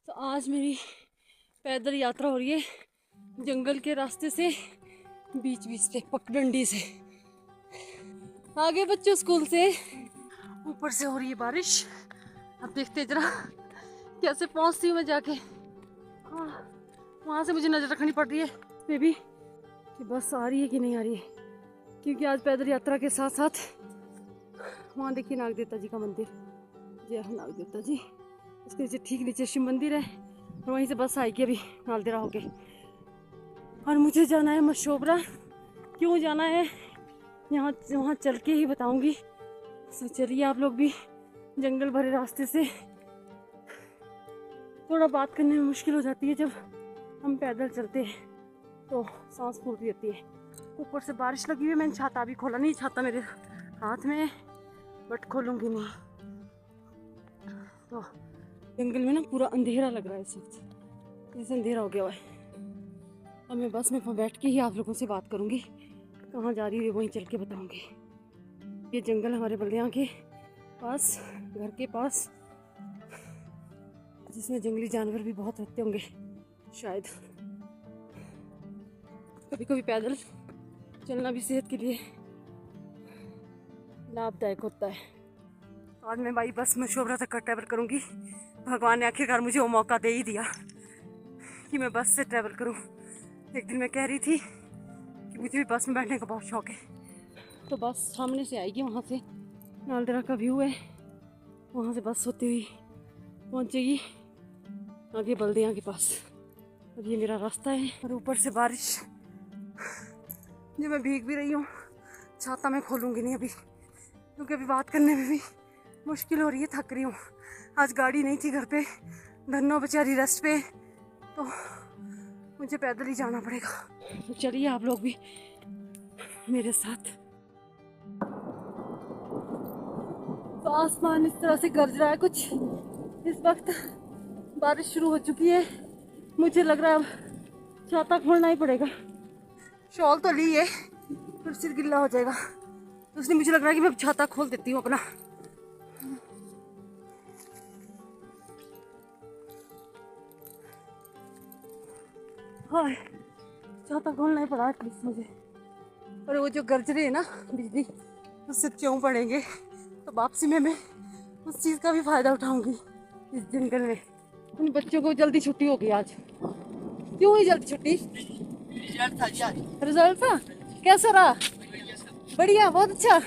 तो आज मेरी पैदल यात्रा हो रही है जंगल के रास्ते से, बीच बीच से पगडंडी से। आगे बच्चों स्कूल से, ऊपर से हो रही है बारिश। अब देखते हैं जरा कैसे पहुंचती हूँ मैं जाके। हाँ, वहाँ से मुझे नजर रखनी पड़ रही है इसमें भी कि बस आ रही है कि नहीं आ रही है, क्योंकि आज पैदल यात्रा के साथ साथ वहाँ देखिए नाग देवता जी का मंदिर, जय हो नाग देवता जी। उसके नीचे ठीक नीचे शिव मंदिर है और वहीं से बस आएगी अभी नालदेरा होके। और मुझे जाना है मशोबरा। क्यों जाना है यहाँ, वहाँ चल के ही बताऊंगी। तो चलिए आप लोग भी। जंगल भरे रास्ते से थोड़ा बात करने में मुश्किल हो जाती है जब हम पैदल चलते हैं, तो सांस फूलती रहती है। ऊपर से बारिश लगी हुई है। मैंने छाता अभी खोला नहीं, छाता मेरे हाथ में, बट खोलूंगी नहीं। तो जंगल में ना पूरा अंधेरा लग रहा है इस वक्त, जैसे अंधेरा हो गया हुआ है। अब मैं बस में बैठ के ही आप लोगों से बात करूंगी। कहाँ जा रही है वहीं चल के बताऊंगी। ये जंगल हमारे बल्दियाँ के पास, घर के पास, जिसमें जंगली जानवर भी बहुत रहते होंगे शायद। कभी कभी पैदल चलना भी सेहत के लिए लाभदायक होता है। आज मैं भाई बस मशोबरा तक का ट्रैवल करूंगी। भगवान ने आखिरकार मुझे वो मौका दे ही दिया कि मैं बस से ट्रैवल करूं। एक दिन मैं कह रही थी कि मुझे भी बस में बैठने का बहुत शौक है। तो बस सामने से आएगी, वहाँ से नालदेरा का व्यू है, वहाँ से बस होती हुई पहुँचेगी आगे बल्दियाँ के पास। और ये मेरा रास्ता है। और ऊपर से बारिश, जो मैं भीग भी रही हूँ। छाता मैं खोलूँगी नहीं अभी, क्योंकि अभी बात करने में भी मुश्किल हो रही है, थक रही हूँ। आज गाड़ी नहीं थी घर पे, धन्नो बेचारी रेस्ट पे, तो मुझे पैदल ही जाना पड़ेगा। तो चलिए आप लोग भी मेरे साथ। तो आसमान इस तरह से गरज रहा है कुछ इस वक्त। बारिश शुरू हो चुकी है। मुझे लग रहा है अब छाता खोलना ही पड़ेगा। शॉल तो ली है, फिर सिर गिल्ला हो जाएगा, तो इसलिए मुझे लग रहा है कि मैं छाता खोल देती हूँ अपना। हाँ, छाता खोलना ही पड़ा एटलीस्ट मुझे। और वो जो गरज रही है ना बिजली, उससे क्यों पड़ेंगे, तो वापसी में मैं उस चीज़ का भी फायदा उठाऊंगी इस जंगल में। उन बच्चों को जल्दी छुट्टी हो गई आज। क्यों हुई जल्दी छुट्टी? रिजल्ट था? कैसा रहा? बढ़िया, बहुत अच्छा,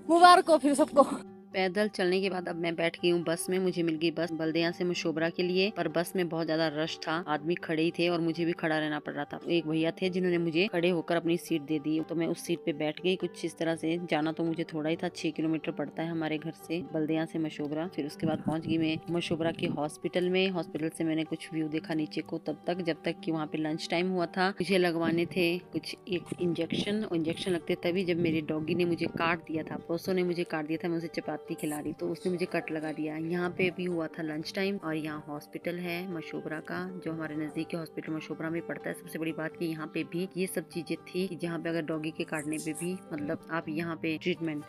मुबारक हो फिर सबको। पैदल चलने के बाद अब मैं बैठ गई हूँ बस में। मुझे मिल गई बस बल्दिया से मशोबरा के लिए, पर बस में बहुत ज्यादा रश था, आदमी खड़े ही थे और मुझे भी खड़ा रहना पड़ रहा था। एक भैया थे जिन्होंने मुझे खड़े होकर अपनी सीट दे दी, तो मैं उस सीट पे बैठ गई। कुछ इस तरह से जाना तो मुझे थोड़ा ही था, 6 किलोमीटर पड़ता है हमारे घर से बल्दिया से मशोबरा। फिर उसके बाद पहुंच गई मैं मशोबरा के हॉस्पिटल में। हॉस्पिटल से मैंने कुछ व्यू देखा नीचे को तब तक, जब तक कि वहाँ पे लंच टाइम हुआ था। मुझे लगवाने थे कुछ एक इंजेक्शन लगते, तभी जब मेरे डॉगी ने मुझे काट दिया था, प्रोसो ने मुझे काट दिया था। मैं उसे चपाती खिला रही, तो उसने मुझे कट लगा दिया। यहाँ पे भी हुआ था लंच टाइम। और यहाँ हॉस्पिटल है मशोबरा का, जो हमारे नजदीक के हॉस्पिटल मशोबरा में पड़ता है। सबसे बड़ी बात कि यहाँ पे भी ये सब चीजें थी, जहाँ पे अगर डॉगी के काटने पे भी मतलब आप यहाँ पे ट्रीटमेंट।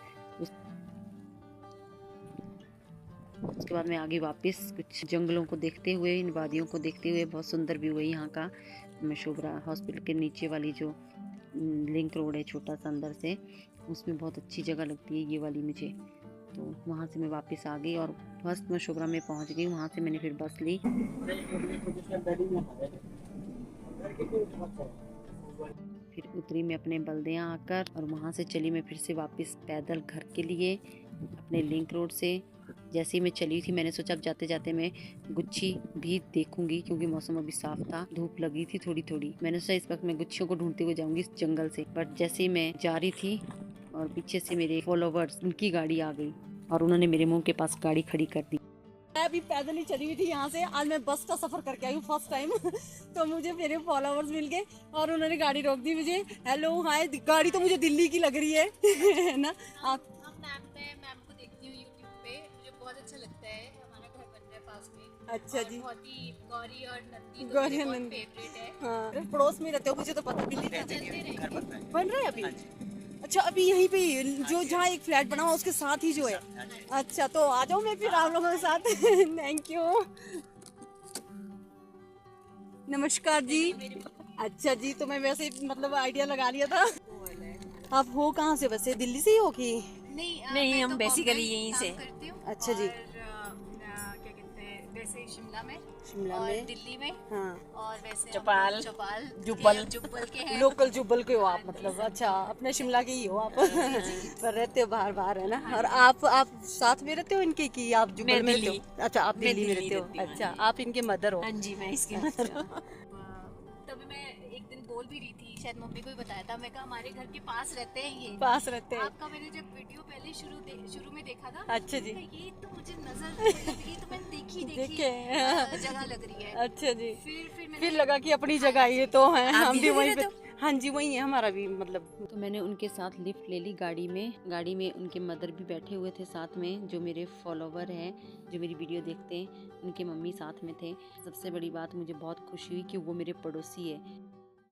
उसके बाद मैं आगे वापस कुछ जंगलों को देखते हुए, इन वादियों को देखते हुए, बहुत सुंदर व्यू है यहाँ का। मशोबरा हॉस्पिटल के नीचे वाली जो लिंक रोड है छोटा सा अंदर से, उसमें बहुत अच्छी जगह लगती है ये वाली मुझे। तो वहाँ से मैं वापस आ गई और फर्स्ट मशोबरा में पहुँच गई। वहाँ से मैंने फिर बस ली, फिर उतरी मैं अपने बल्दियाँ आकर, और वहाँ से चली मैं फिर से वापस पैदल घर के लिए अपने लिंक रोड से। जैसे ही मैं चली थी, मैंने सोचा अब जाते जाते मैं गुच्छी भी देखूंगी, क्योंकि मौसम अभी साफ था, धूप लगी थी थोड़ी थोड़ी। मैंने सोचा इस वक्त मैं गुच्छियों को ढूंढते हुए जाऊंगी इस जंगल से। बट जैसे ही मैं जा रही थी और पीछे से मेरे फॉलोवर्स, उनकी गाड़ी आ गई और उन्होंने मेरे मुंह के पास गाड़ी खड़ी कर दी। मैं अभी पैदल ही चली हुई थी यहाँ से। आज मैं बस का सफर करके आई हूँ फर्स्ट टाइम। तो मुझे मेरे फॉलोवर्स मिल गए और उन्होंने गाड़ी रोक दी मुझे। हेलो हाय, गाड़ी तो मुझे दिल्ली की लग रही है। है ना? आप मैम को देखती हूँ यूट्यूब पे, मुझे बहुत अच्छा लगता है। हमारा घर बन रहा है पास में। अच्छा जी। बहुत ही गौरी और नंदी तो गौरी मेरे और बहुत नंदी। फेवरेट है। हाँ, पड़ोस में रहते हो, मुझे तो पता। दिल्ली का चलते रहेंगे। बन रहा है अभी? अच्छा, अभी यहीं पे जो जहाँ एक फ्लैट बना हुआ उसके साथ ही जो है। अच्छा, तो आ जाओ मैं फिर आप लोगों के साथ। Thank you. नमस्कार जी। अच्छा जी, तो मैं वैसे ही मतलब आइडिया लगा लिया था। आप हो कहाँ से वैसे? दिल्ली से ही हो कि? नहीं, हम बेसिकली यहीं से करती हूँ। अच्छा जी। क्या कहते हैं, वैसे शिमला में, शिमला और में? दिल्ली में, हाँ। और वैसे चौपाल, चौपाल जुब्बल। जुब्बल के हैं। लोकल जुब्बल के हो आप मतलब? अच्छा, अपने शिमला के ही हो आप? पर रहते हो बाहर बाहर है ना? और आप साथ में रहते हो इनके कि आप जुब्बल मैं में रहते दिल्ली। हो? अच्छा, आप मैं दिल्ली में दिल्ली रहते हो। रहती हूँ, अच्छा, आप इनके मदर हो? हाँ जी, मैं इसकी तभी मैं एक दिन बोल भी रही थी, शायद मम्मी को ही बताया था, मैं कहा हमारे घर के पास रहते हैं ये। पास रहते हैं? आपका मैंने जब वीडियो पहले शुरू में देखा था, अच्छा जी। मैं कहा, ये तो मुझे नजर ये तो मैंने देखी देखे। जगह लग रही है। अच्छा जी। फिर फिर लगा कि अपनी जगह ये तो है, आप हम भी भी वहीं वहीं पे। रहते हाँ जी, वही है हमारा भी मतलब। तो मैंने उनके साथ लिफ्ट ले ली गाड़ी में उनके मदर भी बैठे हुए थे साथ में, जो मेरे फॉलोवर हैं, जो मेरी वीडियो देखते हैं, उनके मम्मी साथ में थे। सबसे बड़ी बात, मुझे बहुत खुशी हुई कि वो मेरे पड़ोसी है।